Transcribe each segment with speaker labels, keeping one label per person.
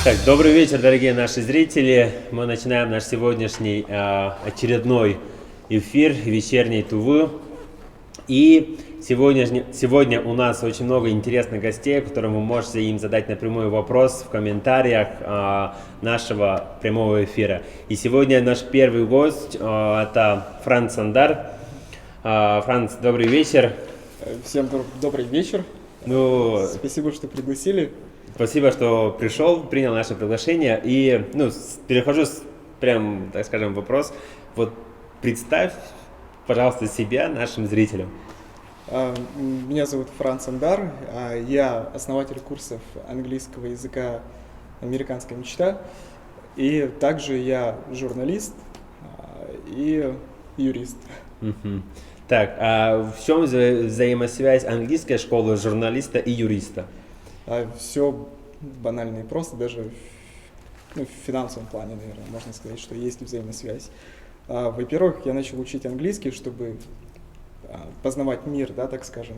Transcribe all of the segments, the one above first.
Speaker 1: Так, добрый вечер, дорогие наши зрители. Мы начинаем наш сегодняшний очередной эфир вечерней Тувы. И сегодня у нас очень много интересных гостей, которым вы можете им задать напрямую вопрос в комментариях нашего прямого эфира. И сегодня наш первый гость это Франц Сандар. Франц, добрый вечер.
Speaker 2: Всем добрый вечер. Спасибо, что пригласили.
Speaker 1: Спасибо, что пришел, принял наше приглашение. И перехожу прям, так скажем, вопрос. Вот представь, пожалуйста, себя нашим зрителям.
Speaker 2: Меня зовут Франц Сандар. Я основатель курсов английского языка «Американская мечта». И также я журналист и юрист.
Speaker 1: Так, а в чем взаимосвязь английской школы, журналиста и юриста?
Speaker 2: Все банально и просто, даже в финансовом плане, наверное, можно сказать, что есть взаимосвязь. Во-первых, я начал учить английский, чтобы познавать мир, да, так скажем,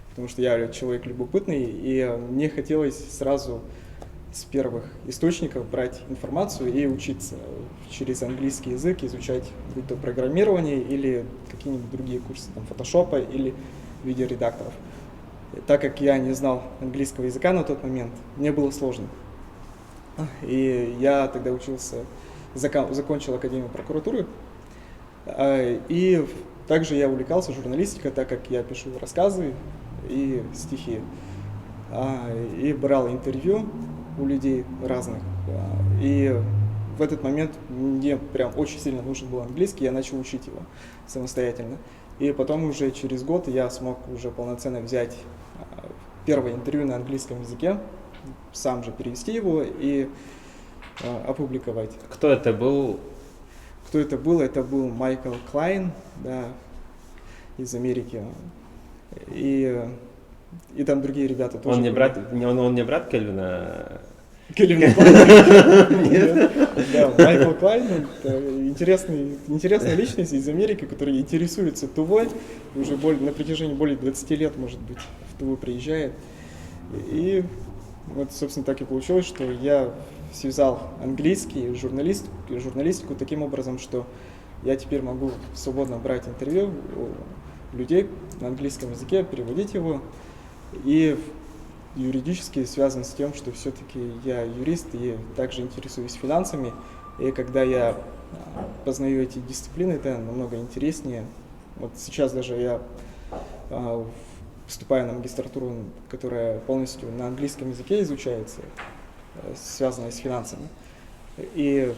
Speaker 2: потому что я человек любопытный, и мне хотелось сразу с первых источников брать информацию и учиться через английский язык, изучать будь то программирование или какие-нибудь другие курсы, там, фотошопа или видеоредакторов. Так как я не знал английского языка на тот момент, мне было сложно. И я тогда закончил Академию прокуратуры. И также я увлекался журналистикой, так как я пишу рассказы и стихи. И брал интервью у людей разных. И в этот момент мне прям очень сильно нужен был английский, я начал учить его самостоятельно. И потом уже через год я смог уже полноценно взять первое интервью на английском языке, сам же перевести его и опубликовать.
Speaker 1: Кто это был?
Speaker 2: Кто это был? Это был Майкл Клайн, да, из Америки. И там другие ребята тоже.
Speaker 1: Он не брат Кельвина?
Speaker 2: Кельвин Клайн? Нет. Да, Майкл Клайн — это интересная личность из Америки, которая интересуется Тувой. Уже на протяжении более 20 лет, может быть, в Туву приезжает. И вот, собственно, так и получилось, что я связал английский и журналистику таким образом, что я теперь могу свободно брать интервью у людей на английском языке, переводить его. И юридически связан с тем, что все-таки я юрист и также интересуюсь финансами. И когда я познаю эти дисциплины, это намного интереснее. Вот сейчас даже я вступаю на магистратуру, которая полностью на английском языке изучается, связанная с финансами. И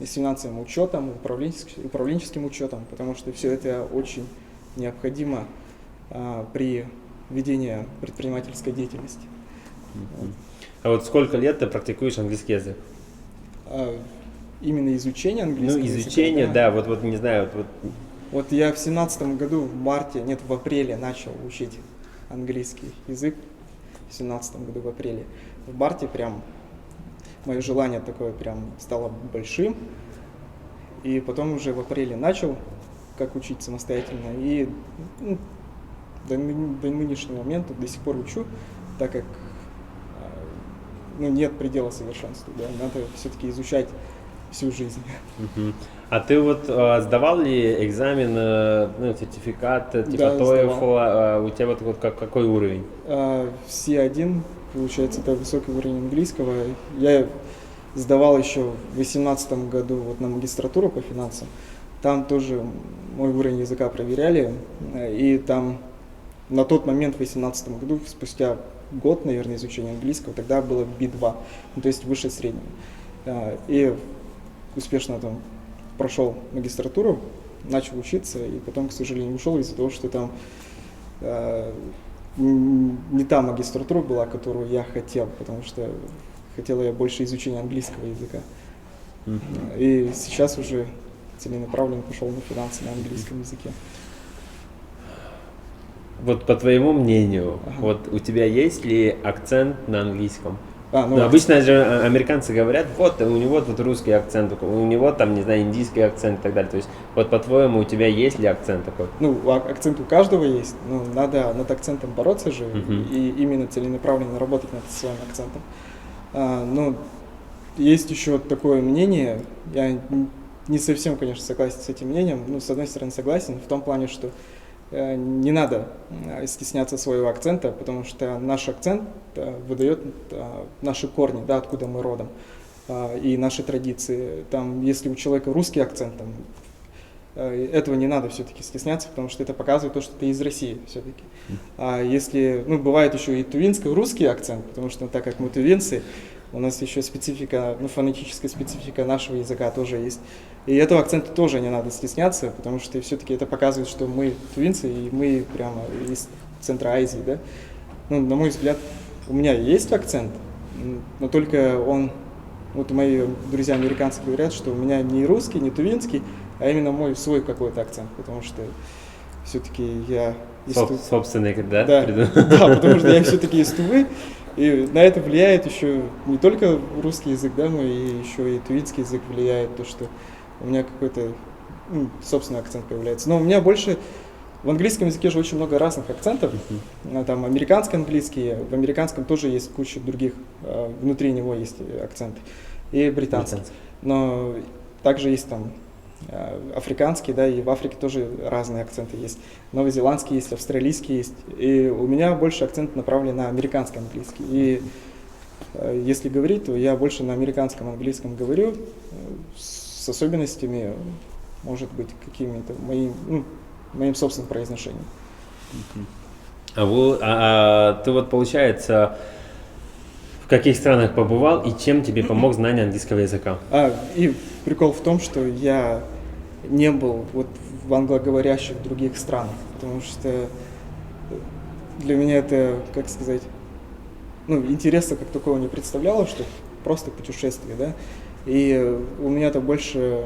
Speaker 2: с финансовым учетом, управленческим учетом, потому что все это очень необходимо при ведении предпринимательской деятельности.
Speaker 1: А вот сколько лет ты практикуешь английский язык?
Speaker 2: Именно изучение английского языка?
Speaker 1: Изучение, да, вот не знаю.
Speaker 2: Вот я в 2017 году, в апреле начал учить английский язык, в 2017 году в апреле. В марте прям мое желание такое прям стало большим, и потом уже в апреле начал как учить самостоятельно, и до нынешнего момента до сих пор учу, так как нет предела совершенству, да, надо все-таки изучать всю жизнь.
Speaker 1: А ты вот сдавал ли экзамен, сертификат, типа TOEFL, у тебя вот какой уровень?
Speaker 2: C1, получается, это высокий уровень английского. Я сдавал еще в 2018 году вот на магистратуру по финансам. Там тоже мой уровень языка проверяли, и там на тот момент в 2018 году, спустя год, наверное, изучения английского, тогда было B2, то есть выше среднего. И успешно там прошел магистратуру, начал учиться, и потом, к сожалению, ушел из-за того, что там не та магистратура была, которую я хотел, потому что хотел я больше изучения английского языка. И сейчас уже целенаправленно пошел на финансы на английском языке.
Speaker 1: Вот по твоему мнению, вот у тебя есть ли акцент на английском? Обычно же американцы говорят, вот у него тут русский акцент, у него там, не знаю, индийский акцент и так далее. То есть, вот по-твоему, у тебя есть ли акцент такой?
Speaker 2: Акцент у каждого есть, но надо над акцентом бороться же и именно целенаправленно работать над своим акцентом. есть еще такое мнение, я не совсем, конечно, согласен с этим мнением, но с одной стороны согласен в том плане, что не надо стесняться своего акцента, потому что наш акцент выдает наши корни, да, откуда мы родом, и наши традиции. Там, если у человека русский акцент, там, этого не надо все-таки стесняться, потому что это показывает то, что ты из России все-таки. А если, ну, бывает еще и тувинско-русский акцент, потому что так как мы тувинцы, у нас еще специфика, ну, фонетическая специфика нашего языка тоже есть. И этого акцента тоже не надо стесняться, потому что все-таки это показывает, что мы тувинцы, и мы прямо из центра Азии, да. Ну, на мой взгляд, у меня есть акцент, но только он, вот мои друзья американцы говорят, что у меня не русский, не тувинский, а именно мой свой какой-то акцент, потому что все-таки я из Тувы.
Speaker 1: Собственный, да?
Speaker 2: Да, да, потому что я все-таки из Тувы, и на это влияет еще не только русский язык, да, но и еще и тувинский язык влияет, то, что у меня какой-то собственный акцент появляется. Но у меня больше в английском языке же очень много разных акцентов, там американский английский, в американском тоже есть куча других, внутри него есть акценты, и британский. Но также есть там африканский, да, и в Африке тоже разные акценты есть. Новозеландский есть, австралийский есть. И у меня больше акцент направлен на американский английский. И если говорить, то я больше на американском английском говорю, с особенностями, может быть, какими-то моим собственным произношением.
Speaker 1: Ты вот, получается, в каких странах побывал и чем тебе помог знание английского языка?
Speaker 2: И прикол в том, что я не был вот в англоговорящих других странах, потому что для меня это, как сказать, интереса как такого не представляло, что просто путешествие, да, и у меня-то больше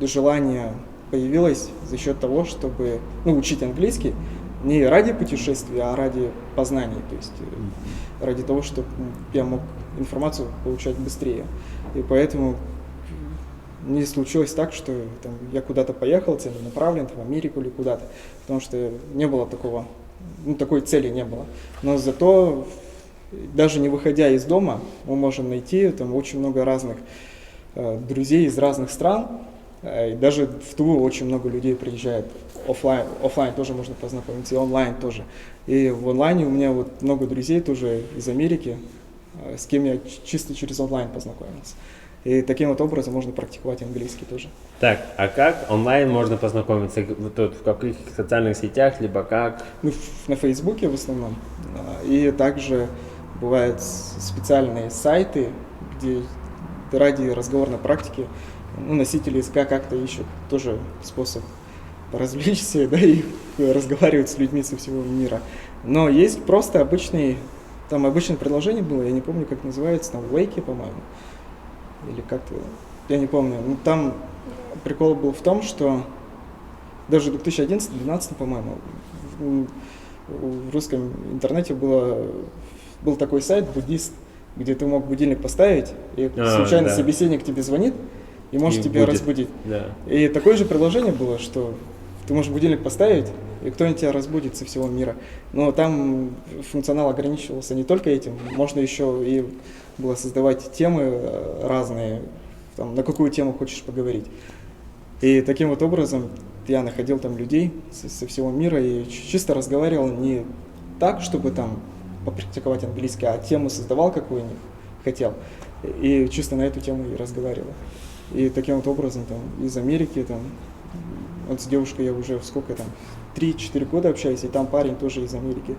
Speaker 2: желание появилось за счет того, чтобы учить английский не ради путешествия, а ради познаний, то есть ради того, чтобы я мог информацию получать быстрее. И поэтому не случилось так, что там, я куда-то поехал, целенаправленно, в Америку или куда-то, потому что не было такого, такой цели не было. Но зато, даже не выходя из дома, мы можем найти там очень много разных друзей из разных стран. И даже в Туву очень много людей приезжает. Оффлайн тоже можно познакомиться, и онлайн тоже. И в онлайне у меня вот много друзей тоже из Америки, с кем я чисто через онлайн познакомился. И таким вот образом можно практиковать английский тоже.
Speaker 1: Так, а как онлайн можно познакомиться? В каких социальных сетях, либо как?
Speaker 2: На Фейсбуке в основном. И также бывают специальные сайты, где ради разговорной практики носители языка как-то ищут тоже способ развлечься, да, и разговаривать с людьми со всего мира. Но есть просто обычное предложение было, я не помню, как называется, там, Wake, по-моему, или как-то, я не помню. Там прикол был в том, что даже в 2011-2012, по-моему, в русском интернете был такой сайт «Буддист», где ты мог будильник поставить, и случайно собеседник тебе звонит, и может тебя разбудить.
Speaker 1: Да.
Speaker 2: И такое же приложение было, что ты можешь будильник поставить, и кто-нибудь тебя разбудит со всего мира. Но там функционал ограничивался не только этим, можно еще и было создавать темы разные, там, на какую тему хочешь поговорить. И таким вот образом я находил там людей со всего мира и чисто разговаривал не так, чтобы там попрактиковать английский, а тему создавал, какую хотел, и чисто на эту тему и разговаривал. И таким вот образом там, из Америки, там, вот с девушкой я уже 3-4 года общаюсь, и там парень тоже из Америки,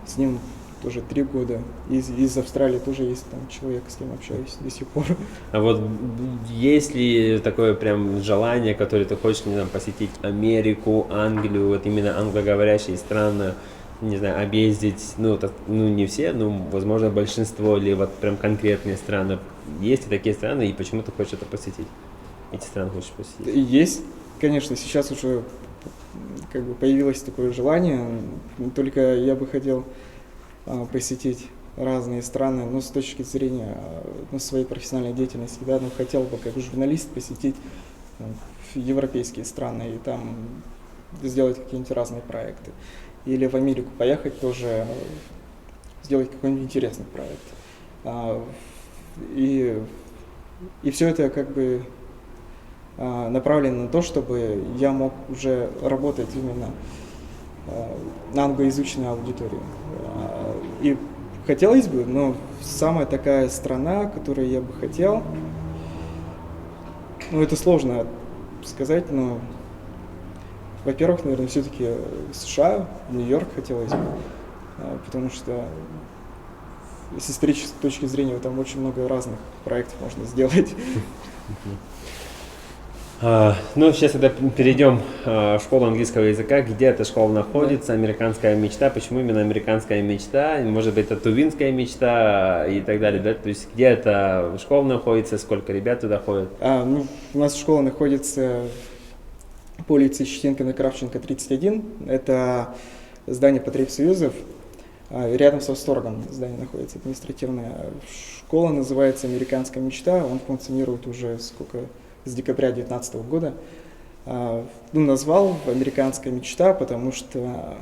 Speaker 2: с ним тоже 3 года. Из Австралии тоже есть там человек, с кем общаюсь до сих пор.
Speaker 1: А вот есть ли такое прям желание, которое ты хочешь, не знаю, посетить Америку, Англию, вот именно англоговорящие страны, не знаю, объездить, не все, но, возможно, большинство, или вот прям конкретные страны. Есть ли такие страны, и почему ты хочешь это посетить? Эти страны хочешь посетить?
Speaker 2: Есть, конечно, сейчас уже появилось такое желание, только я бы хотел посетить разные страны, с точки зрения своей профессиональной деятельности, да, хотел бы как журналист посетить европейские страны и там сделать какие-нибудь разные проекты. Или в Америку поехать тоже, сделать какой-нибудь интересный проект. И И все это как бы направлено на то, чтобы я мог уже работать именно на англоязычной аудитории. И хотелось бы, но самая такая страна, которую я бы хотел, ну это сложно сказать, но, во-первых, наверное, все-таки США, Нью-Йорк хотелось бы, потому что с исторической точки зрения там очень много разных проектов можно сделать.
Speaker 1: Ну, сейчас тогда перейдем в школу английского языка. Где эта школа находится? Американская мечта. Почему именно американская мечта? Может быть, это тувинская мечта и так далее, да? То есть, где эта школа находится? Сколько ребят туда ходят?
Speaker 2: Ну, у нас школа находится по улице Щетинкина-Кравченко, 31. Это здание потребсоюзов. Рядом со Восторгом здание находится административное. Школа называется «Американская мечта». Он функционирует уже с декабря 2019 года. Назвал «Американская мечта», потому что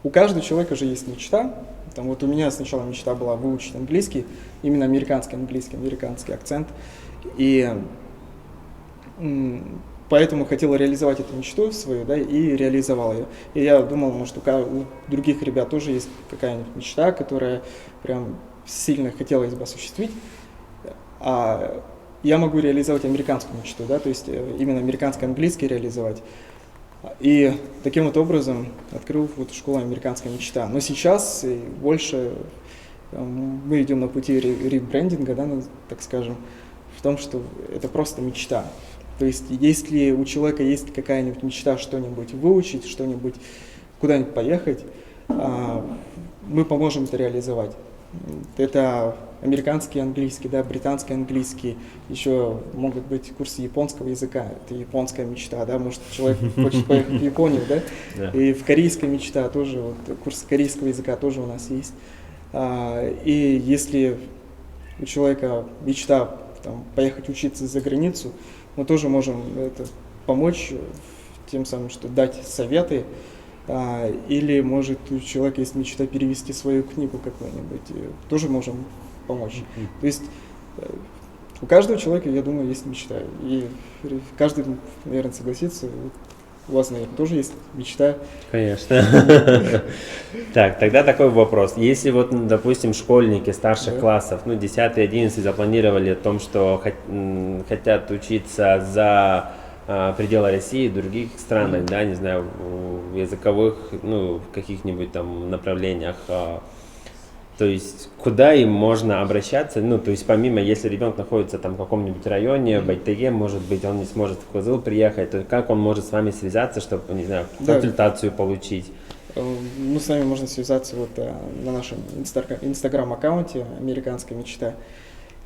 Speaker 2: у каждого человека же есть мечта. Там, вот у меня сначала мечта была выучить английский, именно американский английский, американский акцент. И поэтому хотел реализовать эту мечту свою, да, и реализовал ее. И я думал, может, у других ребят тоже есть какая-нибудь мечта, которая прям сильно хотелось бы осуществить. А я могу реализовать американскую мечту, да, то есть именно американско-английский реализовать. И таким вот образом открыл вот школу «Американская мечта». Но сейчас больше мы идем на пути ребрендинга, да, так скажем, в том, что это просто мечта. То есть если у человека есть какая-нибудь мечта что-нибудь выучить, что-нибудь куда-нибудь поехать, мы поможем это реализовать. Это американский английский, да, британский английский, еще могут быть курсы японского языка, это японская мечта, да, может человек хочет поехать в Японию, да, и в корейская мечта тоже, вот, курс корейского языка тоже у нас есть. И если у человека мечта там, поехать учиться за границу, мы тоже можем это помочь тем самым, что дать советы. Или, может, у человека есть мечта перевести свою книгу какую-нибудь, тоже можем помочь. То есть у каждого человека, я думаю, есть мечта. И каждый, наверное, согласится. У вас, наверное, тоже есть мечта.
Speaker 1: Конечно. Так, тогда такой вопрос. Если вот, допустим, школьники старших классов, 10-11 запланировали о том, что хотят учиться за пределы России, в других странах, да, не знаю, в языковых, в каких-нибудь там направлениях, то есть куда им можно обращаться, то есть помимо, если ребенок находится там в каком-нибудь районе, в Байтаге, может быть, он не сможет в Кызыл приехать, то как он может с вами связаться, чтобы, не знаю, консультацию получить?
Speaker 2: С нами можно связаться вот на нашем инстаграм-аккаунте «Американская мечта»,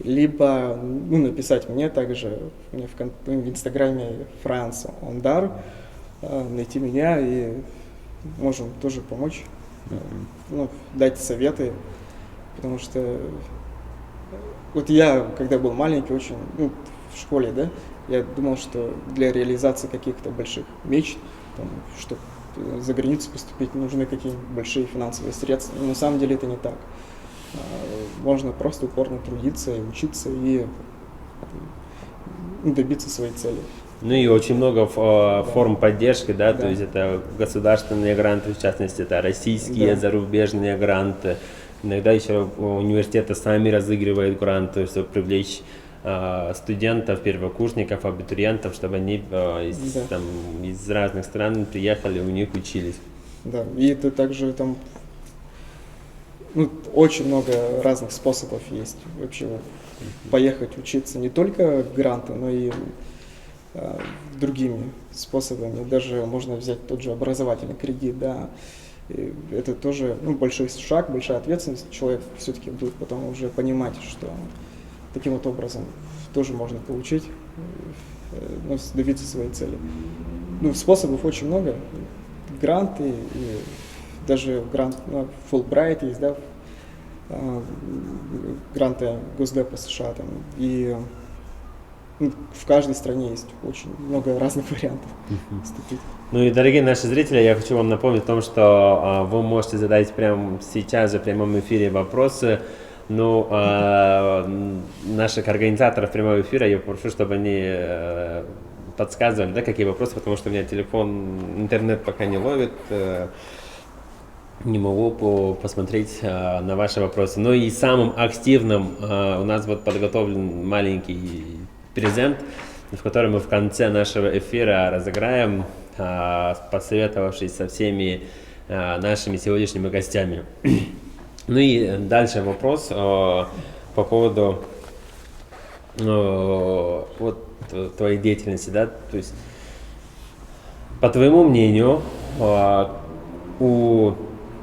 Speaker 2: либо написать мне также, в инстаграме France Onдар, найти меня и можем тоже помочь, дать советы, потому что вот я, когда был маленький, очень, в школе, да, я думал, что для реализации каких-то больших мечт, чтобы за границу поступить, нужны какие-нибудь большие финансовые средства, но на самом деле это не так. Можно просто упорно трудиться и учиться и добиться своей цели.
Speaker 1: И очень много форм поддержки, да, то есть это государственные гранты, в частности, это российские, зарубежные гранты. Иногда еще университеты сами разыгрывают гранты, чтобы привлечь студентов, первокурсников, абитуриентов, чтобы они из разных стран приехали, у них учились. Да,
Speaker 2: и это также там очень много разных способов есть вообще поехать учиться, не только гранты, но и другими способами. Даже можно взять тот же образовательный кредит, да. И это тоже большой шаг, большая ответственность. Человек все-таки будет потом уже понимать, что таким вот образом тоже можно получить, добиться своей цели. Способов очень много. Гранты и даже грант Fulbright есть, да, гранты Госдепа США там, и в каждой стране есть очень много разных вариантов вступить.
Speaker 1: И, дорогие наши зрители, я хочу вам напомнить о том, что вы можете задать прямо сейчас же в прямом эфире вопросы Но наших организаторов прямого эфира я попрошу, чтобы они подсказывали, да, какие вопросы, потому что у меня телефон, интернет пока не ловит. Не могу посмотреть на ваши вопросы. Ну и самым активным у нас вот подготовлен маленький презент, в котором мы в конце нашего эфира разыграем, посоветовавшись со всеми нашими сегодняшними гостями. Ну и дальше вопрос по поводу вот твоей деятельности, да, то есть по твоему мнению у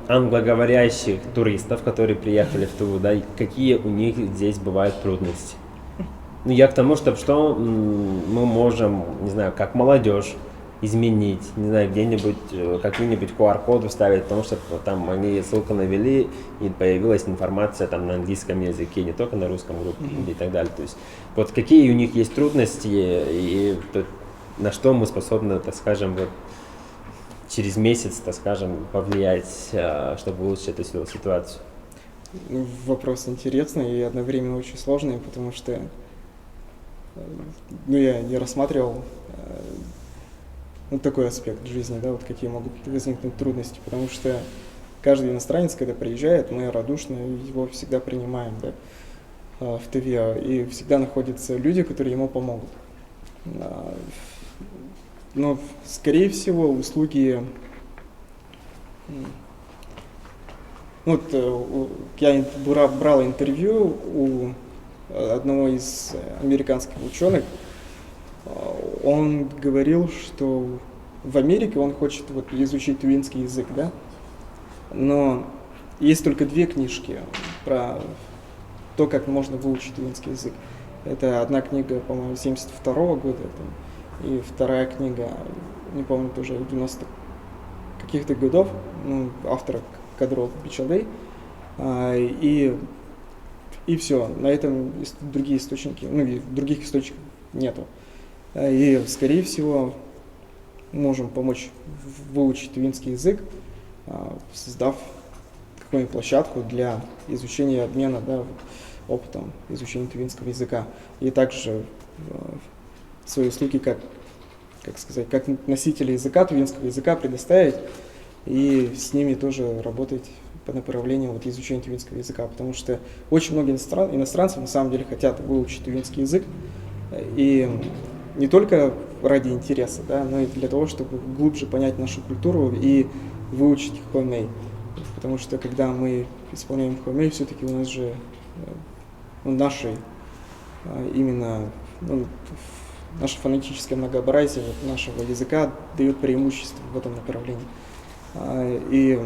Speaker 1: англоговорящих туристов, которые приехали в Туву, да, какие у них здесь бывают трудности? Ну, я к тому, что мы можем, не знаю, как молодежь изменить, не знаю, где-нибудь какие-нибудь QR-коды вставить, потому что там они ссылку навели, и появилась информация там на английском языке, не только на русском группе и так далее. То есть вот какие у них есть трудности и на что мы способны, так скажем, вот, через месяц, так скажем, повлиять, чтобы улучшить эту ситуацию?
Speaker 2: Вопрос интересный и одновременно очень сложный, потому что я не рассматривал такой аспект жизни, да, вот какие могут возникнуть трудности, потому что каждый иностранец, когда приезжает, мы радушно его всегда принимаем, да, в Туве, и всегда находятся люди, которые ему помогут. Но, скорее всего, услуги... Вот я брал интервью у одного из американских ученых. Он говорил, что в Америке он хочет вот изучить тувинский язык, да? Но есть только 2 книжки про то, как можно выучить тувинский язык. Это одна книга, по-моему, 72-го года, и вторая книга, не помню, тоже 90 каких-то годов, автора Кадрол Бичалдей, и все. На этом другие источники, и других источников нету. И, скорее всего, можем помочь выучить тувинский язык, создав какую-нибудь площадку для изучения и обмена, да, опытом изучения тувинского языка. И также свои услуги как носители языка, тувинского языка предоставить и с ними тоже работать по направлению вот изучения тувинского языка, потому что очень много иностранцев на самом деле хотят выучить тувинский язык, и не только ради интереса, да, но и для того, чтобы глубже понять нашу культуру и выучить хомей. Потому что когда мы исполняем хомей, все-таки у нас же наше фонетическое многообразие нашего языка дает преимущество в этом направлении. И,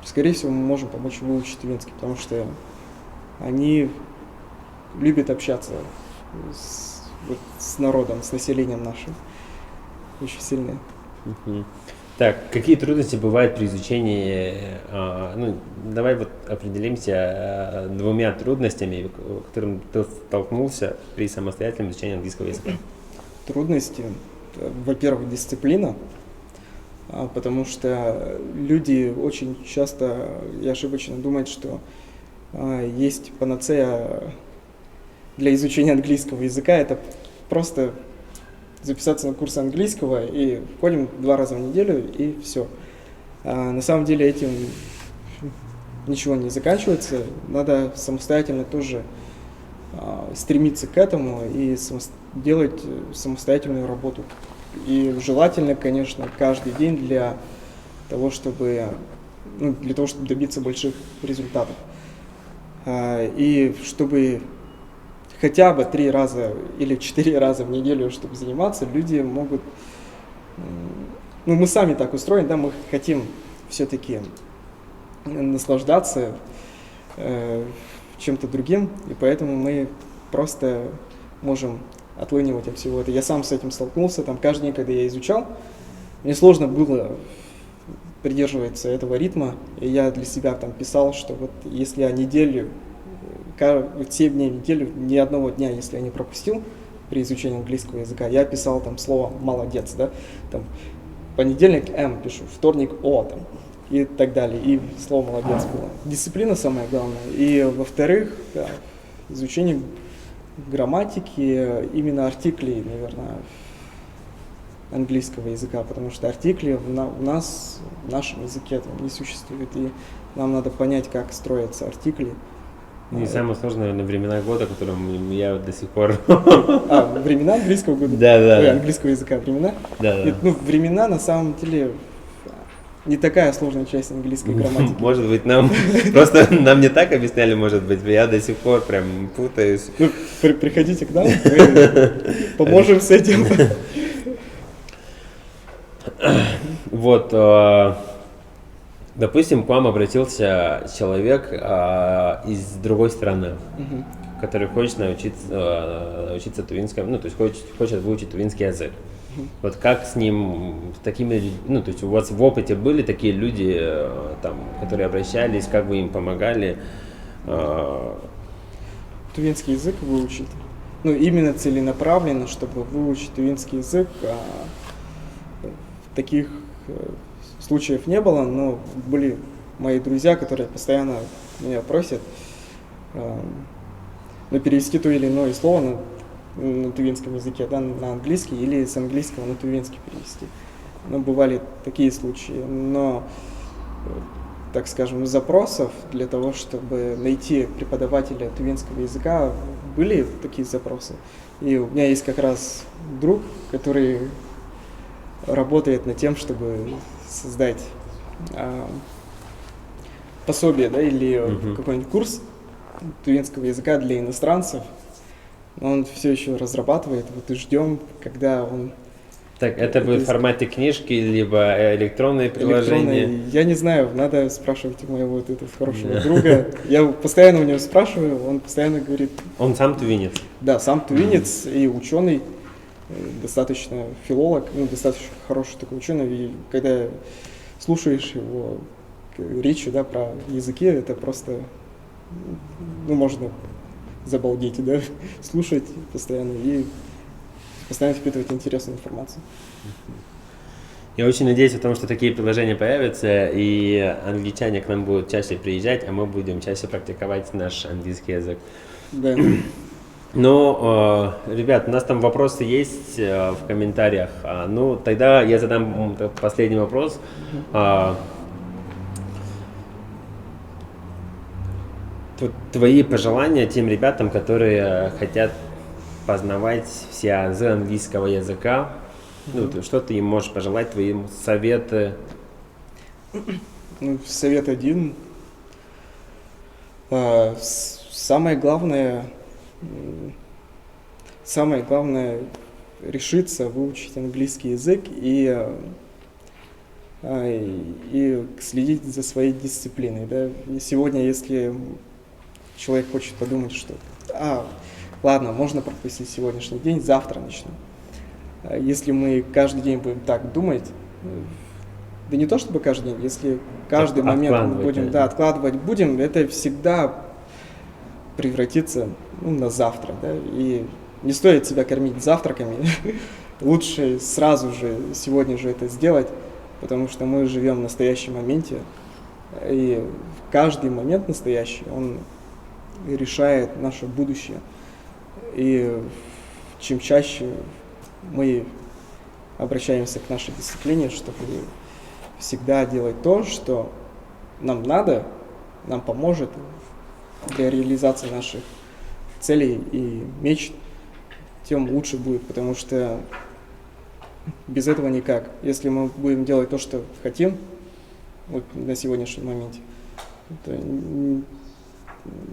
Speaker 2: скорее всего, мы можем помочь выучить тувинский, потому что они любят общаться с народом, с населением нашим. Очень сильно.
Speaker 1: Так, какие трудности бывают при изучении, давай вот определимся 2 трудностями, с которыми ты столкнулся при самостоятельном изучении английского языка.
Speaker 2: Трудности, во-первых, дисциплина, потому что люди очень часто и ошибочно думают, что есть панацея для изучения английского языка, это просто записаться на курсы английского и ходим 2 раза в неделю и все. На самом деле этим ничего не заканчивается, надо самостоятельно тоже стремиться к этому и делать самостоятельную работу. И желательно, конечно, каждый день для того, чтобы добиться больших результатов. И чтобы хотя бы 3 раза или 4 раза в неделю, чтобы заниматься, люди могут... мы сами так устроены, да, мы хотим все-таки наслаждаться чем-то другим, и поэтому мы просто можем отлынивать от всего этого. Я сам с этим столкнулся, каждый день, когда я изучал, мне сложно было придерживаться этого ритма, и я для себя писал, что вот если я 7 дней в неделю, ни одного дня, если я не пропустил при изучении английского языка, я писал слово «молодец», да, понедельник М пишу, вторник О, и так далее. И слово «молодец» было. Дисциплина самое главное. И, во-вторых, да, изучение грамматики, именно артиклей, наверное, английского языка, потому что артикли у нас, в нашем языке этого не существует, и нам надо понять, как строятся артикли.
Speaker 1: Не самое сложное, наверное, времена года, которым я до сих пор...
Speaker 2: Времена английского года?
Speaker 1: Да.
Speaker 2: Ой, английского языка, времена?
Speaker 1: Да.
Speaker 2: Ну, времена, на самом деле, не такая сложная часть английской грамматики.
Speaker 1: Может быть, просто нам не так объясняли, может быть, я до сих пор прям путаюсь.
Speaker 2: Ну, приходите к нам, мы поможем с этим.
Speaker 1: Вот, допустим, к вам обратился человек из другой страны, который хочет научиться тувинскому, ну, то есть хочет выучить тувинский язык. Вот как с ним, с такими, ну, то есть у вас в опыте были такие люди, там, которые обращались, как вы им помогали?
Speaker 2: Тувинский язык выучить, ну, именно целенаправленно, чтобы выучить тувинский язык, таких случаев не было, но были мои друзья, которые постоянно меня просят перевести то или иное слово на тувинском языке, да, на английский или с английского на тувинский перевести. Но бывали такие случаи, но, так скажем, запросов для того, чтобы найти преподавателя тувинского языка, были такие запросы. И у меня есть как раз друг, который работает над тем, чтобы создать пособие, да, или какой-нибудь курс тувинского языка для иностранцев. Но он все еще разрабатывает, вот и ждем, когда он...
Speaker 1: Так, это будет в формате книжки, либо электронные приложения?
Speaker 2: Я не знаю, надо спрашивать у моего вот этого хорошего друга. Я постоянно у него спрашиваю, он постоянно говорит...
Speaker 1: Он сам тувинец?
Speaker 2: Да, сам тувинец и ученый, достаточно филолог, ну, достаточно хороший такой ученый. И когда слушаешь его речи, да, про языки, это просто, ну, можно забалдеть, да, слушать постоянно и постоянно впитывать интересную информацию.
Speaker 1: Я очень надеюсь о том, что такие приложения появятся, и англичане к нам будут чаще приезжать, а мы будем чаще практиковать наш английский язык.
Speaker 2: Да.
Speaker 1: Ну, ребят, у нас там вопросы есть в комментариях. Ну, тогда я задам последний вопрос. Твои пожелания тем ребятам, которые хотят познавать все азы английского языка, ну, что ты им можешь пожелать, твои советы?
Speaker 2: Ну, совет один. Самое главное решиться выучить английский язык и следить за своей дисциплиной. Да? И сегодня, если человек хочет подумать, что ладно, можно пропустить сегодняшний день, завтра начну. Если мы каждый день будем так думать, да не то чтобы каждый день, если каждый момент мы будем откладывать будем, это всегда превратится на завтра. Да? И не стоит себя кормить завтраками, лучше сразу же, сегодня же это сделать, потому что мы живем в настоящем моменте, и каждый момент настоящий, он решает наше будущее. И чем чаще мы обращаемся к нашей дисциплине, чтобы всегда делать то, что нам надо, нам поможет для реализации наших целей и мечт, тем лучше будет, потому что без этого никак. Если мы будем делать то, что хотим, вот на сегодняшний момент, то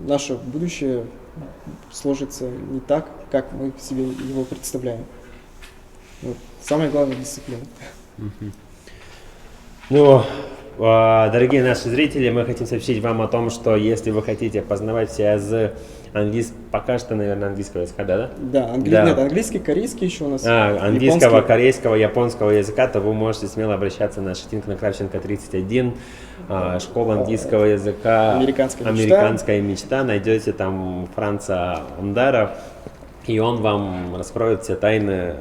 Speaker 2: наше будущее сложится не так, как мы себе его представляем. Вот. Самое главное — дисциплина.
Speaker 1: Ну, дорогие наши зрители, мы хотим сообщить вам о том, что если вы хотите познавать все азы пока что, наверное, английского языка, да?
Speaker 2: Да, нет, английский, корейский еще у нас.
Speaker 1: Английского,
Speaker 2: японский.
Speaker 1: корейского, японского языка, то вы можете смело обращаться на Шатинка Кравченко 31, школа английского языка, американская мечта. Найдете там Франца Ондара, и он вам раскроет все тайны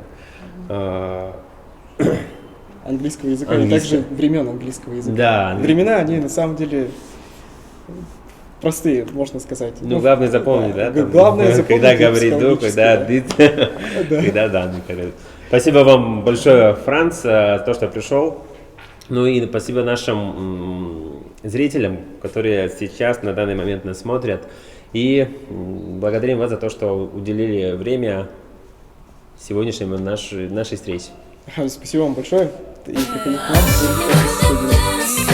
Speaker 2: английского языка и также времен английского языка.
Speaker 1: Да.
Speaker 2: Времена, они на самом деле простые, можно сказать.
Speaker 1: Ну, главное запомнить, да? Там,
Speaker 2: главное запомнить.
Speaker 1: Когда говорит до, когда дит, когда да. Спасибо вам большое, Франц, за то, что пришел. Ну и спасибо нашим зрителям, которые сейчас на данный момент нас смотрят. И благодарим вас за то, что уделили время сегодняшней нашей встрече.
Speaker 2: Спасибо вам большое. И приходите к нам.